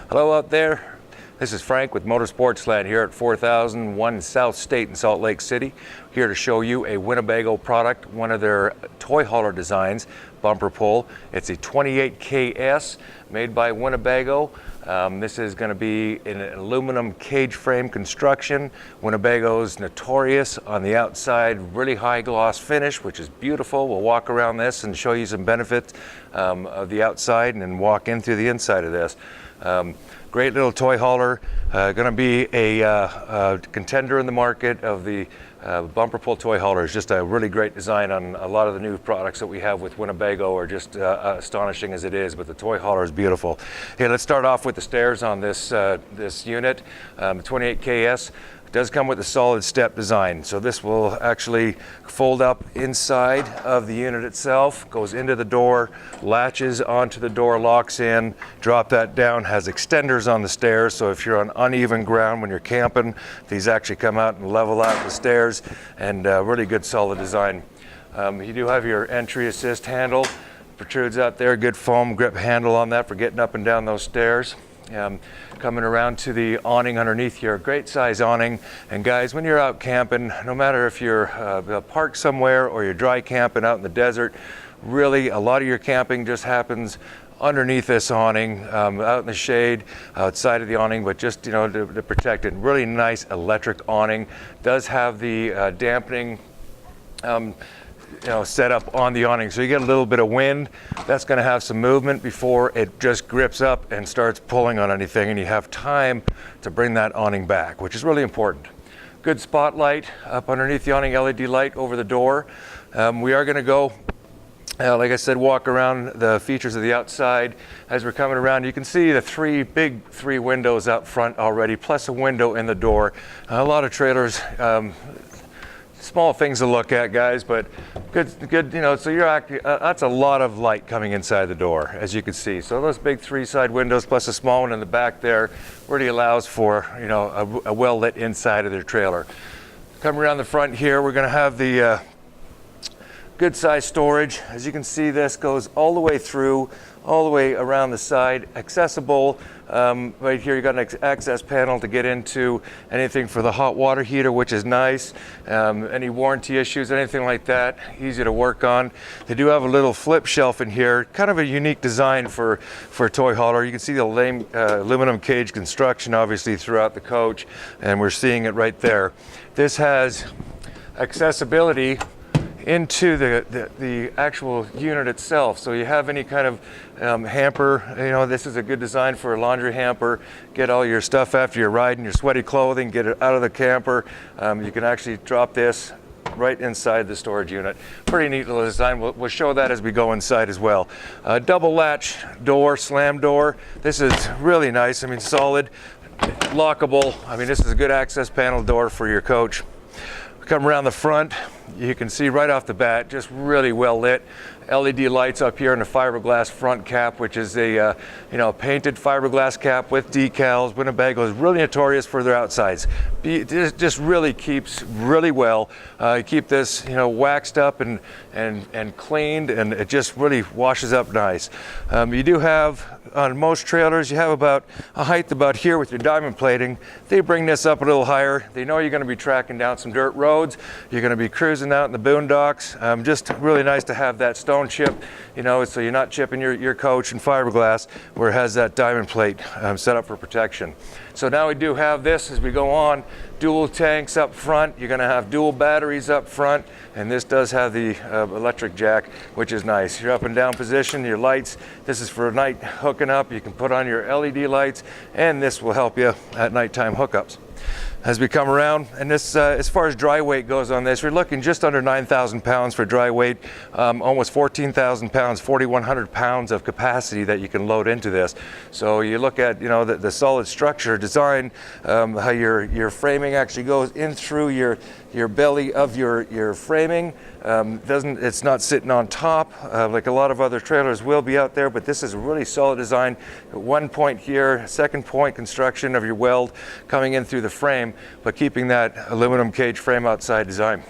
Hello out there. This is Frank with Sportsland here at 4001 South State in Salt Lake City. Here to show you a Winnebago product, one of their toy hauler designs, bumper pull. It's a 28KS made by Winnebago. This is going to be an aluminum cage frame construction. Winnebago's notorious on the outside, really high gloss finish, which is beautiful. We'll walk around this and show you some benefits of the outside and then walk in through the inside of this. Great little toy hauler, going to be a contender in the market of the bumper pull toy hauler. Is just a really great design on a lot of the new products that we have with Winnebago are just astonishing as it is, but the toy hauler is beautiful. Here, let's start off with the stairs on this this unit. The 28KS does come with a solid step design, so this will actually fold up inside of the unit itself, goes into the door, latches onto the door, locks in, drop that down, has extenders on the stairs, so if you're on uneven ground when you're camping, these actually come out and level out the stairs, and really good solid design. You do have your entry assist handle, protrudes out there, good foam grip handle on that for getting up and down those stairs. Coming around to the awning underneath here, great size awning. And guys, when you're out camping, no matter if you're parked somewhere or you're dry camping out in the desert, really a lot of your camping just happens underneath this awning, out in the shade, outside of the awning, but just to protect it. Really nice electric awning. Does have the dampening set up on the awning, so you get a little bit of wind. That's going to have some movement before it just grips up and starts pulling on anything, and you have time to bring that awning back, which is really important. Good spotlight up underneath the awning, LED light over the door. We are going to go, like I said, walk around the features of the outside. As we're coming around, you can see the big three windows out front already, plus a window in the door. A lot of trailers, small things to look at, guys, but good. So you're that's a lot of light coming inside the door, as you can see. So those big three side windows, plus a small one in the back there, really allows for a well lit inside of their trailer. Coming around the front here, we're going to have the good size storage. As you can see, this goes all the way through, all the way around the side, accessible. Right here you got an access panel to get into anything for the hot water heater, which is nice. Any warranty issues, anything like that, easy to work on. They do have a little flip shelf in here, kind of a unique design for a toy hauler. You can see the aluminum cage construction obviously throughout the coach, and we're seeing it right there. This has accessibility into the actual unit itself. So you have any kind of hamper, this is a good design for a laundry hamper. Get all your stuff after you're riding, your sweaty clothing, get it out of the camper. You can actually drop this right inside the storage unit. Pretty neat little design. We'll show that as we go inside as well. Double latch door, slam door. This is really nice. I mean, solid, lockable. I mean, this is a good access panel door for your coach. Come around the front, you can see right off the bat, just really well lit. LED lights up here in the fiberglass front cap, which is a painted fiberglass cap with decals. Winnebago is really notorious for their outsides. It just really keeps really well. You keep this waxed up and cleaned, and it just really washes up nice. You do have, on most trailers, you have about a height about here with your diamond plating. They bring this up a little higher. They know you're going to be tracking down some dirt roads. You're going to be cruising out in the boondocks. Just really nice to have that stone chip, so you're not chipping your coach in fiberglass where it has that diamond plate set up for protection. So now we do have this as we go on. Dual tanks up front. You're going to have dual batteries up front, and this does have the electric jack, which is nice. Your up and down position, your lights. This is for night hooking up. You can put on your LED lights, and this will help you at nighttime hookups. As we come around, and this, as far as dry weight goes on this, we're looking just under 9,000 pounds for dry weight, almost 14,000 pounds, 4,100 pounds of capacity that you can load into this. So you look at, the solid structure design, how your framing actually goes in through your belly of your framing. It's not sitting on top like a lot of other trailers will be out there, but this is a really solid design. One point here, second point construction of your weld coming in through the frame, but keeping that aluminum cage frame outside design.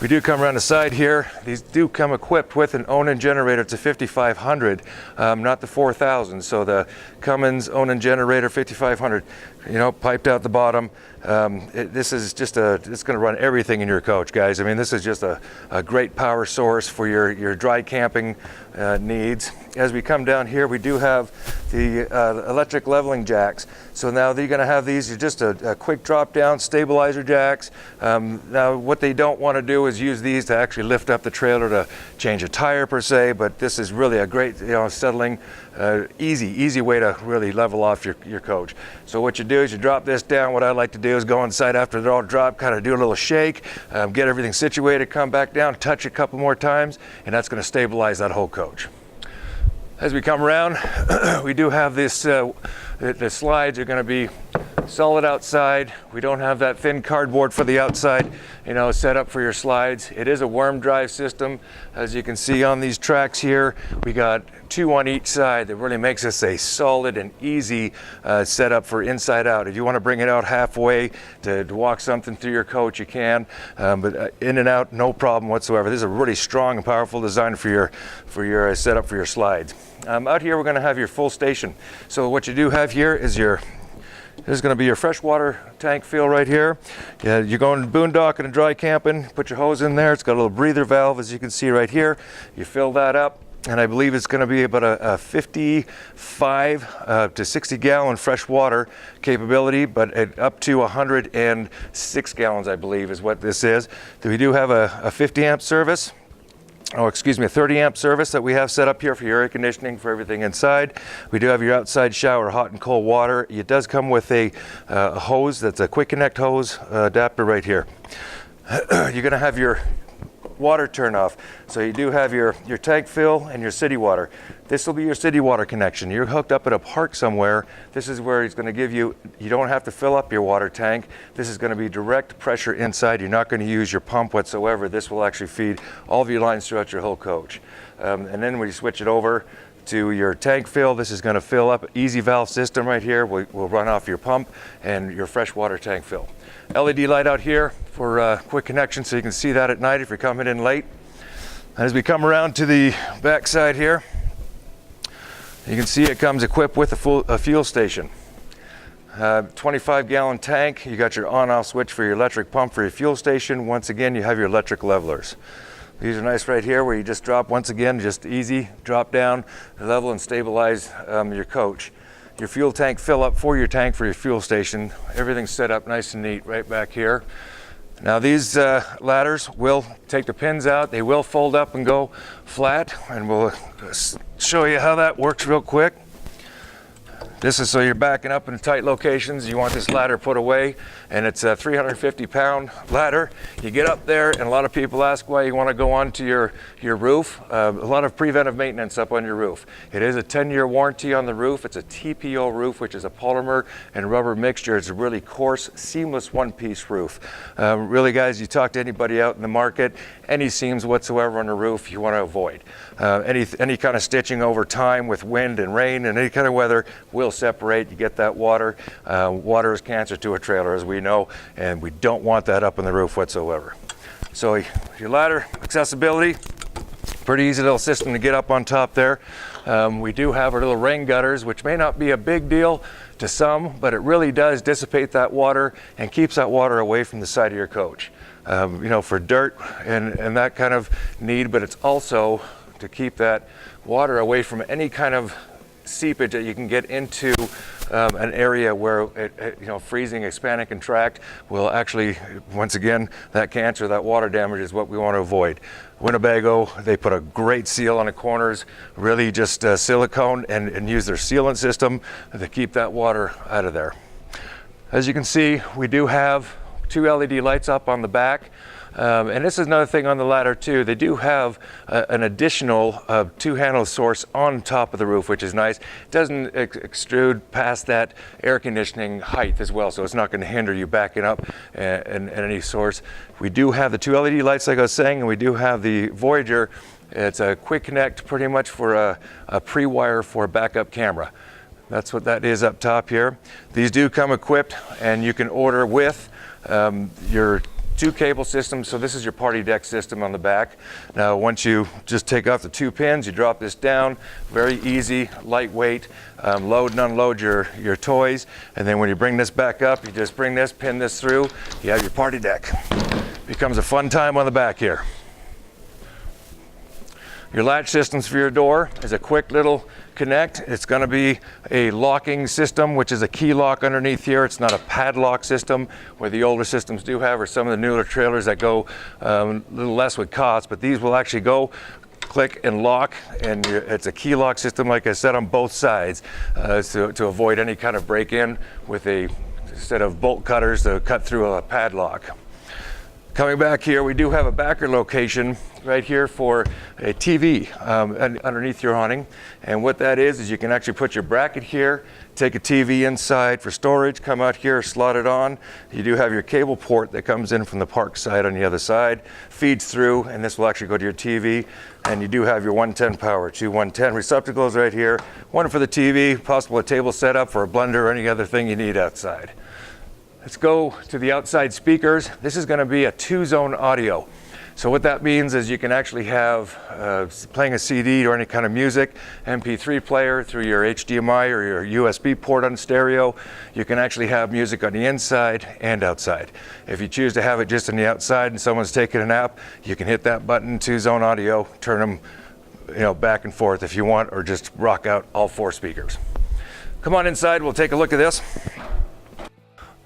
We do come around the side here. These do come equipped with an Onan generator. It's a 5500, not the 4000. So the Cummins Onan generator 5500, you know, piped out the bottom. This is just it's going to run everything in your coach, guys. I mean, this is just a great power source for your dry camping needs. As we come down here, we do have the electric leveling jacks. So now you're going to have these, just a quick drop down stabilizer jacks. Now what they don't want to do is use these to actually lift up the trailer to change a tire per se, but this is really a great, you know, settling, easy way to really level off your coach. So what you do is you drop this down. What I like to do is go inside after they're all dropped, kind of do a little shake, get everything situated, come back down, touch a couple more times, and that's going to stabilize that whole coach. As we come around, we do have this, the slides are going to be solid outside. We don't have that thin cardboard for the outside, you know, set up for your slides. It is a worm drive system. As you can see on these tracks here, we got 2 on each side. That really makes this a solid and easy setup for inside out. If you want to bring it out halfway to walk something through your coach, you can, but in and out, no problem whatsoever. This is a really strong and powerful design for your setup for your slides. Out here, we're going to have your full station. So what you do have here is this is going to be your freshwater tank fill right here. Yeah, you're going boondocking and dry camping, put your hose in there. It's got a little breather valve, as you can see right here. You fill that up, and I believe it's going to be about a 55 to 60 gallon freshwater capability, but up to 106 gallons, I believe, is what this is. We do have a 50 amp service. Oh, excuse me, a 30 amp service that we have set up here for your air conditioning, for everything inside. We do have your outside shower, hot and cold water. It does come with a hose that's a quick connect hose adapter right here. You're going to have your water turn off. So you do have your tank fill and your city water. This will be your city water connection. You're hooked up at a park somewhere. This is where he's going to give you don't have to fill up your water tank. This is going to be direct pressure inside. You're not going to use your pump whatsoever. This will actually feed all of your lines throughout your whole coach. And then when you switch it over to your tank fill, this is going to fill up. Easy valve system right here will run off your pump and your freshwater tank fill. LED light out here for quick connection, so you can see that at night if you're coming in late. And as we come around to the back side here, you can see it comes equipped with a fuel station. 25 gallon tank. You got your on-off switch for your electric pump for your fuel station. Once again, you have your electric levelers. These are nice right here, where you just drop, once again, just easy drop down, level and stabilize your coach. Your fuel tank fill up for your tank for your fuel station. Everything's set up nice and neat right back here. Now these ladders will take the pins out. They will fold up and go flat, and we'll show you how that works real quick. This is so you're backing up in tight locations. You want this ladder put away, and it's a 350-pound ladder. You get up there, and a lot of people ask why you want to go onto your roof. A lot of preventive maintenance up on your roof. It is a 10-year warranty on the roof. It's a TPO roof, which is a polymer and rubber mixture. It's a really coarse, seamless one-piece roof. Really, guys, you talk to anybody out in the market, any seams whatsoever on the roof you want to avoid. Any kind of stitching over time with wind and rain and any kind of weather will separate. You get that water. Water is cancer to a trailer, as we know, and we don't want that up on the roof whatsoever. So your ladder accessibility, pretty easy little system to get up on top there. We do have our little rain gutters, which may not be a big deal to some, but it really does dissipate that water and keeps that water away from the side of your coach. You know, for dirt and that kind of need, but it's also to keep that water away from any kind of seepage that you can get into an area where you know, freezing, expand and contract will actually, once again, that cancer, that water damage is what we want to avoid. Winnebago, they put a great seal on the corners, really just silicone and use their sealant system to keep that water out of there. As you can see, we do have 2 LED lights up on the back. And this is another thing on the ladder too. They do have an additional 2-handle source on top of the roof, which is nice. It doesn't extrude past that air conditioning height as well, so it's not going to hinder you backing up in any source. We do have the 2 LED lights, like I was saying, and we do have the Voyager. It's a quick connect, pretty much for a pre-wire for a backup camera. That's what that is up top here. These do come equipped, and you can order with your 2 cable systems. So this is your party deck system on the back. Now once you just take off the 2 pins, you drop this down, very easy, lightweight, load and unload your toys, and then when you bring this back up, you just bring this, pin this through, you have your party deck. Becomes a fun time on the back here. Your latch systems for your door is a quick little connect. It's going to be a locking system, which is a key lock underneath here. It's not a padlock system where the older systems do have, or some of the newer trailers that go a little less with cost, but these will actually go click and lock, and it's a key lock system, like I said, on both sides, to avoid any kind of break-in with a set of bolt cutters to cut through a padlock. Coming back here, we do have a backer location right here for a TV underneath your awning. And what that is you can actually put your bracket here, take a TV inside for storage, come out here, slot it on. You do have your cable port that comes in from the park side on the other side, feeds through, and this will actually go to your TV. And you do have your 110 power, 2 110 receptacles right here. One for the TV, possible a table setup for a blender or any other thing you need outside. Let's go to the outside speakers. This is going to be a 2-zone audio. So what that means is you can actually have playing a CD or any kind of music, MP3 player through your HDMI or your USB port on stereo. You can actually have music on the inside and outside. If you choose to have it just on the outside and someone's taking a nap, you can hit that button, 2-zone audio, turn them back and forth if you want, or just rock out all 4 speakers. Come on inside, we'll take a look at this.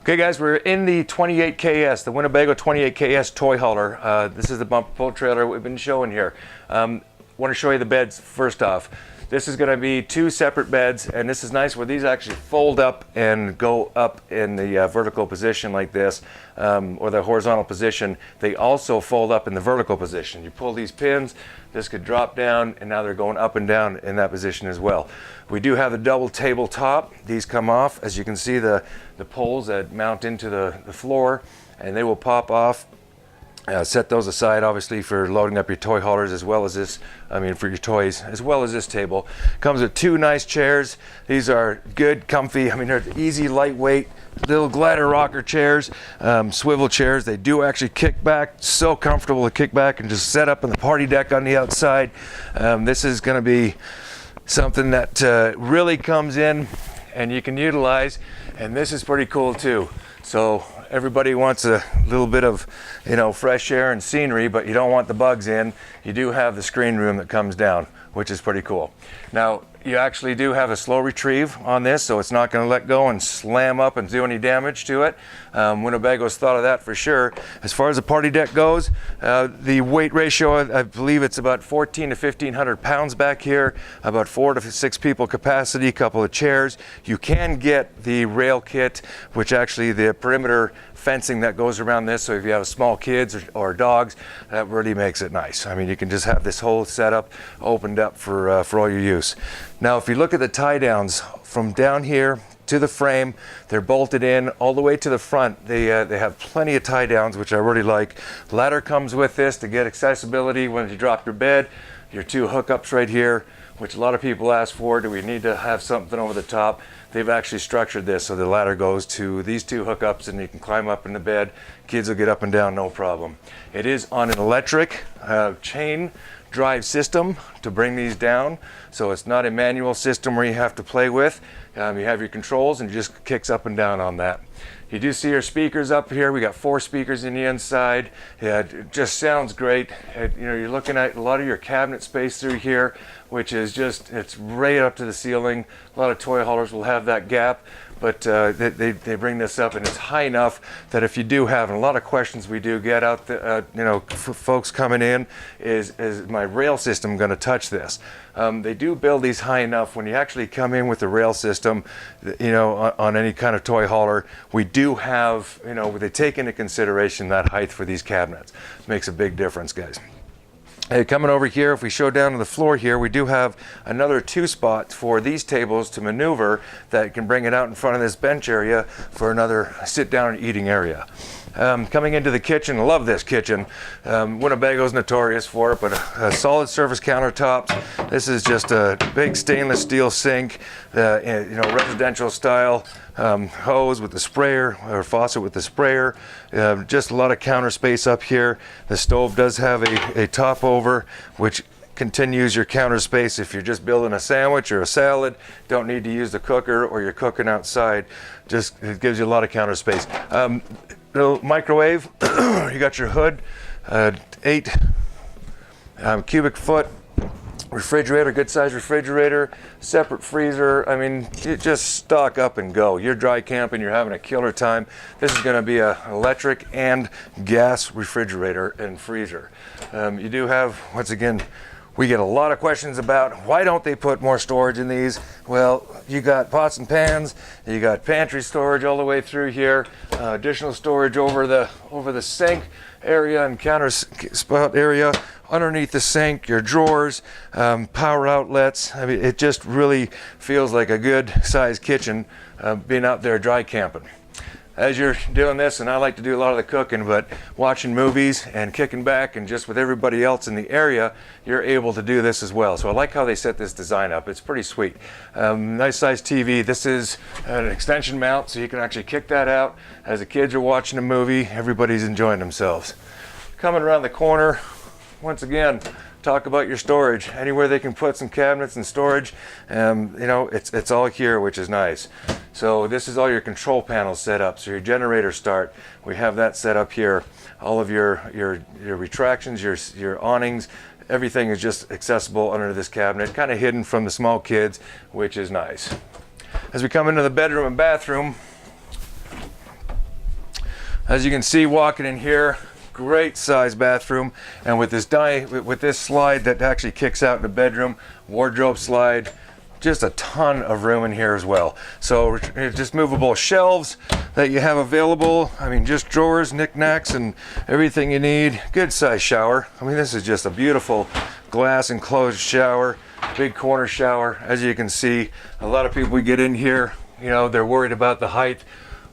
Okay guys, we're in the 28KS, the Winnebago 28KS Toy Hauler. This is the bumper pull trailer we've been showing here. Want to show you the beds first off. This is going to be 2 separate beds, and this is nice where these actually fold up and go up in the vertical position like this, or the horizontal position. They also fold up in the vertical position. You pull these pins, this could drop down, and now they're going up and down in that position as well. We do have the double tabletop. These come off. As you can see, the poles that mount into the floor, and they will pop off. Set those aside, obviously, for loading up your toy haulers, as well as this, for your toys, as well as this table. Comes with 2 nice chairs. These are good, comfy, they're easy, lightweight, little glider rocker chairs, swivel chairs. They do actually kick back, so comfortable to kick back and just set up on the party deck on the outside. This is going to be something that really comes in and you can utilize, and this is pretty cool too. So everybody wants a little bit of fresh air and scenery, but you don't want the bugs in. You do have the screen room that comes down, which is pretty cool. Now you actually do have a slow retrieve on this, so it's not going to let go and slam up and do any damage to it. Winnebago's thought of that for sure. As far as the party deck goes, the weight ratio, I believe it's about 1,400 to 1,500 pounds back here, about 4 to 6 people capacity, couple of chairs. You can get the rail kit, which actually the perimeter fencing that goes around this, so if you have small kids or dogs, that really makes it nice. You can just have this whole setup opened up for all your use. Now if you look at the tie downs from down here to the frame, they're bolted in all the way to the front. They have plenty of tie downs, which I really like. Ladder comes with this to get accessibility when you drop your bed. Your 2 hookups right here, which a lot of people ask for. Do we need to have something over the top? They've actually structured this so the ladder goes to these 2 hookups and you can climb up in the bed. Kids will get up and down, no problem. It is on an electric chain drive system to bring these down, so it's not a manual system where you have to play with. You have your controls and it just kicks up and down on that. You do see our speakers up here. We got 4 speakers in the inside. Yeah, it just sounds great. You're looking at a lot of your cabinet space through here, which is it's right up to the ceiling. A lot of toy haulers will have that gap, but they bring this up, and it's high enough that if you do have, and a lot of questions we do get out, folks coming in, is my rail system going to touch this? They do build these high enough when you actually come in with the rail system, on any kind of toy hauler. We do have, they take into consideration that height for these cabinets. It makes a big difference, guys. Hey, coming over here, if we show down to the floor here, we do have another 2 spots for these tables to maneuver that can bring it out in front of this bench area for another sit down and eating area. Coming into the kitchen, I love this kitchen. Winnebago's notorious for it, but solid surface countertops. This is just a big stainless steel sink, residential style hose with the sprayer, or faucet with the sprayer. Just a lot of counter space up here. The stove does have a top over, which continues your counter space if you're just building a sandwich or a salad. Don't need to use the cooker, or you're cooking outside. Just, it gives you a lot of counter space. Little microwave. You got your hood, 8 cubic foot refrigerator, good size refrigerator, separate freezer. I mean, you just stock up and go. You're dry camping, you're having a killer time. This is going to be an electric and gas refrigerator and freezer. You do have, once again, we get a lot of questions about why don't they put more storage in these. Well, you got pots and pans, you got pantry storage all the way through here, additional storage over the sink area and counter spot area, underneath the sink, your drawers, power outlets. I mean, it just really feels like a good sized kitchen being out there dry camping. As you're doing this, and I like to do a lot of the cooking, but watching movies and kicking back and just with everybody else in the area, you're able to do this as well. So I like how they set this design up. It's pretty sweet. Nice size TV. This is an extension mount, so you can actually kick that out. As the kids are watching a movie, everybody's enjoying themselves. Coming around the corner, once again, talk about your storage. Anywhere they can put some cabinets and storage, it's all here, which is nice. So this is all your control panels set up. So your generator start, we have that set up here. All of your retractions, your awnings, everything is just accessible under this cabinet, kind of hidden from the small kids, which is nice. As we come into the bedroom and bathroom, as you can see walking in here, great size bathroom, and with this slide that actually kicks out in the bedroom, wardrobe slide, just a ton of room in here as well. So just movable shelves that you have available. I mean, just drawers, knickknacks, and everything you need. Good size shower. I mean, this is just a beautiful glass enclosed shower, big corner shower. As you can see, a lot of people we get in here, they're worried about the height.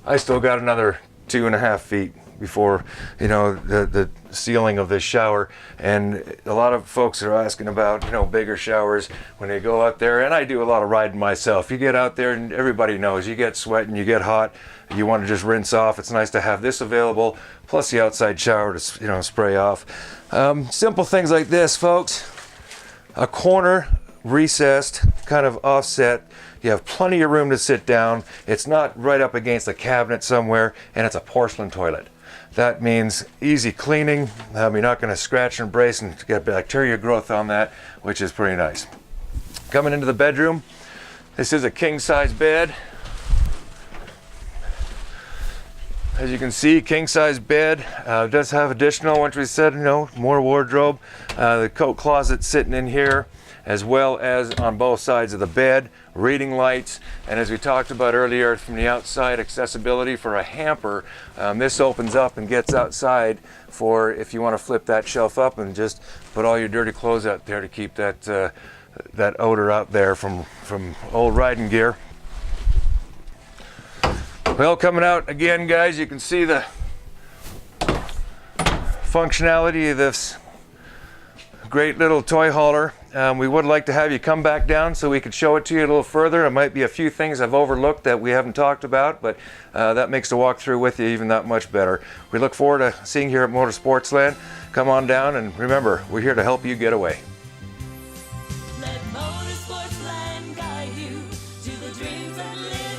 I still got another 2.5 feet before the ceiling of this shower, and a lot of folks are asking about bigger showers when they go out there, and I do a lot of riding myself. You get out there and everybody knows you get sweating, you get hot, you want to just rinse off. It's nice to have this available, plus the outside shower to spray off. Simple things like this, folks. A corner recessed, kind of offset. You have plenty of room to sit down. It's not right up against a cabinet somewhere, and it's a porcelain toilet. That means easy cleaning. You're not going to scratch and brace and get bacteria growth on that, which is pretty nice. Coming into the bedroom, this is a king size bed. As you can see, king size bed, does have additional, which we said, more wardrobe. The coat closet sitting in here, as well as on both sides of the bed, reading lights, and as we talked about earlier, from the outside accessibility for a hamper, this opens up and gets outside for if you want to flip that shelf up and just put all your dirty clothes out there to keep that odor out there from old riding gear. Well, coming out again, guys, you can see the functionality of this great little toy hauler. We would like to have you come back down so we could show it to you a little further. There might be a few things I've overlooked that we haven't talked about, but that makes the walkthrough with you even that much better. We look forward to seeing you here at Sportsland. Come on down, and remember, we're here to help you get away. Let Sportsland guide you to the dreams that live.